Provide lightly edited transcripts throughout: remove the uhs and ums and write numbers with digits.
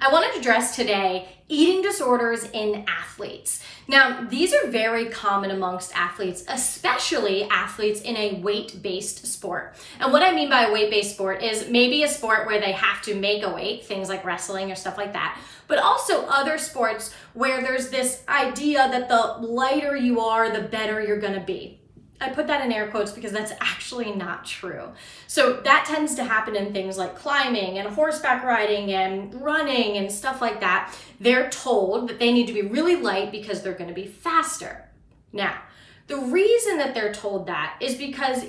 I wanted to address today eating disorders in athletes. Now, these are very common amongst athletes, especially athletes in a weight-based sport. And what I mean by a weight-based sport is maybe a sport where they have to make a weight, things like wrestling or stuff like that, but also other sports where there's this idea that the lighter you are, the better you're gonna be. I put that in air quotes because that's actually not true. So that tends to happen in things like climbing and horseback riding and running and stuff like that. They're told that they need to be really light because they're going to be faster. Now, the reason that they're told that is because,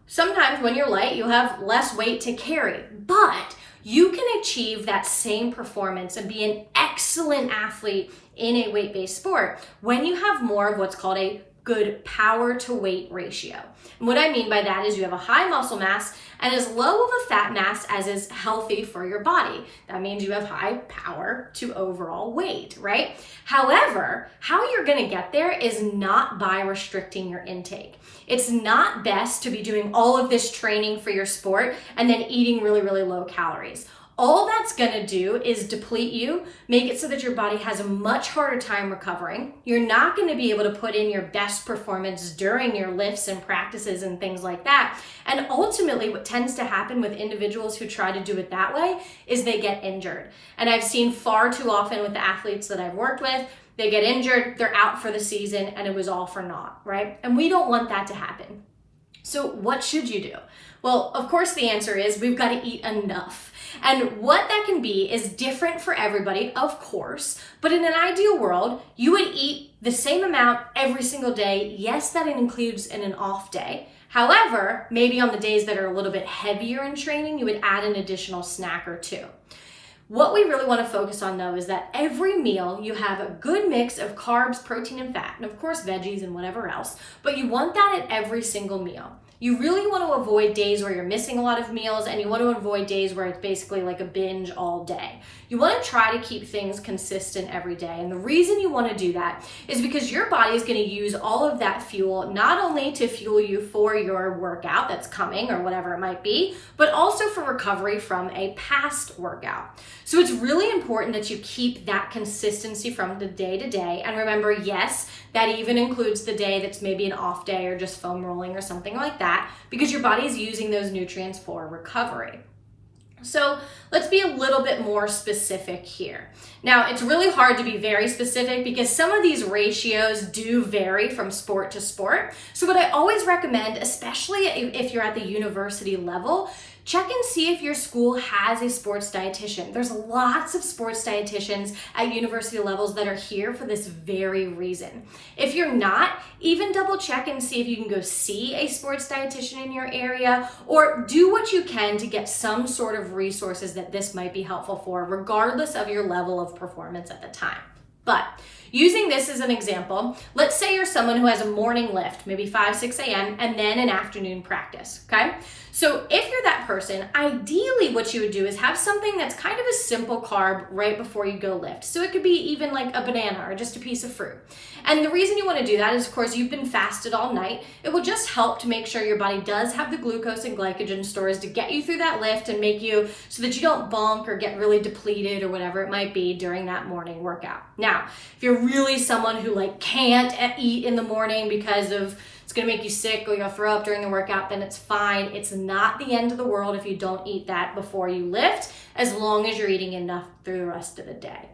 sometimes when you're light, you have less weight to carry, but you can achieve that same performance and be an excellent athlete in a weight-based sport when you have more of what's called a good power to weight ratio. And what I mean by that is you have a high muscle mass and as low of a fat mass as is healthy for your body. That means you have high power to overall weight, right? However, how you're gonna get there is not by restricting your intake. It's not best to be doing all of this training for your sport and then eating really, really low calories. All that's gonna do is deplete you, make it so that your body has a much harder time recovering. You're not gonna be able to put in your best performance during your lifts and practices and things like that. And ultimately, what tends to happen with individuals who try to do it that way is they get injured. And I've seen far too often with the athletes that I've worked with, they get injured, they're out for the season, and it was all for naught, right? And we don't want that to happen. So what should you do? Well, of course, the answer is we've got to eat enough. And what that can be is different for everybody, of course, but in an ideal world, you would eat the same amount every single day. Yes, that includes in an off day. However, maybe on the days that are a little bit heavier in training, you would add an additional snack or two. What we really want to focus on though is that every meal you have a good mix of carbs, protein, and fat, and of course veggies and whatever else, but you want that at every single meal. You really want to avoid days where you're missing a lot of meals, and you want to avoid days where it's basically like a binge all day. You want to try to keep things consistent every day. And the reason you want to do that is because your body is going to use all of that fuel, not only to fuel you for your workout that's coming or whatever it might be, but also for recovery from a past workout. So it's really important that you keep that consistency from the day to day. And remember, yes, that even includes the day that's maybe an off day or just foam rolling or something like that, because your body is using those nutrients for recovery. So let's be a little bit more specific here. Now, it's really hard to be very specific because some of these ratios do vary from sport to sport. So what I always recommend, especially if you're at the university level, check and see if your school has a sports dietitian. There's lots of sports dietitians at university levels that are here for this very reason. If you're not, even double check and see if you can go see a sports dietitian in your area, or do what you can to get some sort of resources that this might be helpful for, regardless of your level of performance at the time. But using this as an example, let's say you're someone who has a morning lift, maybe 5, 6 a.m., and then an afternoon practice, okay? So if you're that person, ideally what you would do is have something that's kind of a simple carb right before you go lift. So it could be even like a banana or just a piece of fruit. And the reason you want to do that is, of course, you've been fasted all night. It will just help to make sure your body does have the glucose and glycogen stores to get you through that lift and make you so that you don't bonk or get really depleted or whatever it might be during that morning workout. Now, if you're really someone who can't eat in the morning because of it's going to make you sick or you'll throw up during the workout, then it's fine. It's not the end of the world if you don't eat that before you lift, as long as you're eating enough through the rest of the day.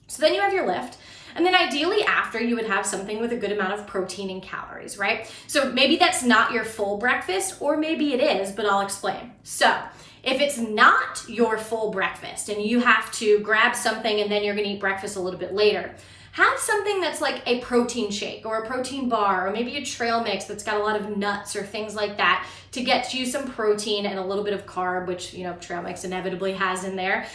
So then you have your lift. And then ideally after, you would have something with a good amount of protein and calories, right? So maybe that's not your full breakfast, or maybe it is, but I'll explain. So if it's not your full breakfast and you have to grab something and then you're going to eat breakfast a little bit later, have something that's like a protein shake or a protein bar, or maybe a trail mix that's got a lot of nuts or things like that to get you some protein and a little bit of carb, which, trail mix inevitably has in there,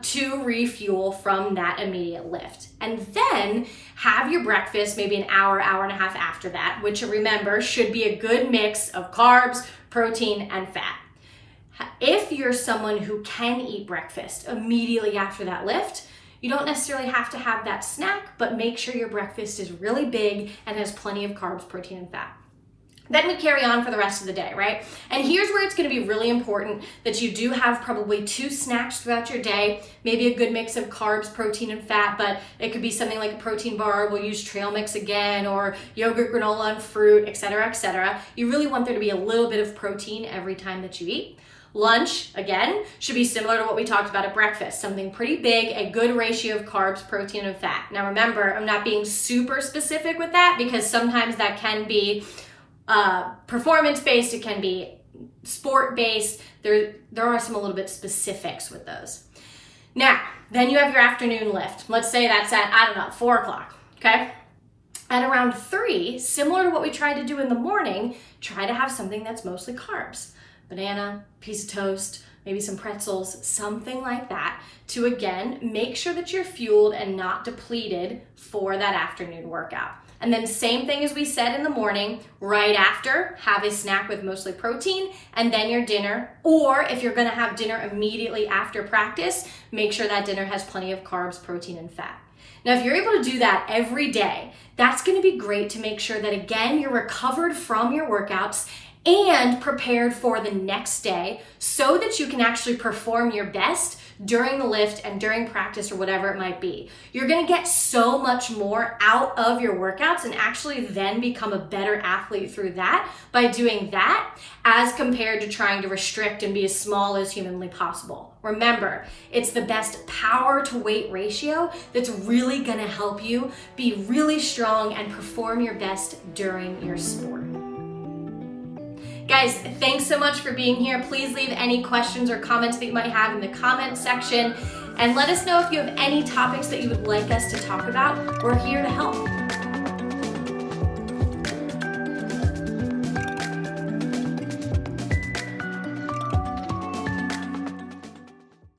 to refuel from that immediate lift. And then have your breakfast maybe an hour, hour and a half after that, which remember should be a good mix of carbs, protein, and fat. If you're someone who can eat breakfast immediately after that lift, you don't necessarily have to have that snack, but make sure your breakfast is really big and has plenty of carbs, protein, and fat. Then we carry on for the rest of the day, right? And here's where it's gonna be really important that you do have probably 2 snacks throughout your day, maybe a good mix of carbs, protein, and fat, but it could be something like a protein bar. We'll use trail mix again, or yogurt, granola, and fruit, etc., etc. You really want there to be a little bit of protein every time that you eat. Lunch, again, should be similar to what we talked about at breakfast, something pretty big, a good ratio of carbs, protein, and fat. Now remember, I'm not being super specific with that because sometimes that can be performance-based, it can be sport-based. There are some a little bit specifics with those. Now, then you have your afternoon lift. Let's say that's at, I don't know, 4 o'clock, okay? At around 3, similar to what we tried to do in the morning, try to have something that's mostly carbs. Banana, piece of toast, maybe some pretzels, something like that, to again, make sure that you're fueled and not depleted for that afternoon workout. And then same thing as we said in the morning, right after, have a snack with mostly protein, and then your dinner. Or if you're gonna have dinner immediately after practice, make sure that dinner has plenty of carbs, protein, and fat. Now, if you're able to do that every day, that's gonna be great to make sure that, again, you're recovered from your workouts and prepared for the next day so that you can actually perform your best during the lift and during practice or whatever it might be. You're gonna get so much more out of your workouts and actually then become a better athlete through that by doing that as compared to trying to restrict and be as small as humanly possible. Remember, it's the best power to weight ratio that's really gonna help you be really strong and perform your best during your sport. Guys, thanks so much for being here. Please leave any questions or comments that you might have in the comment section, and let us know if you have any topics that you would like us to talk about. We're here to help.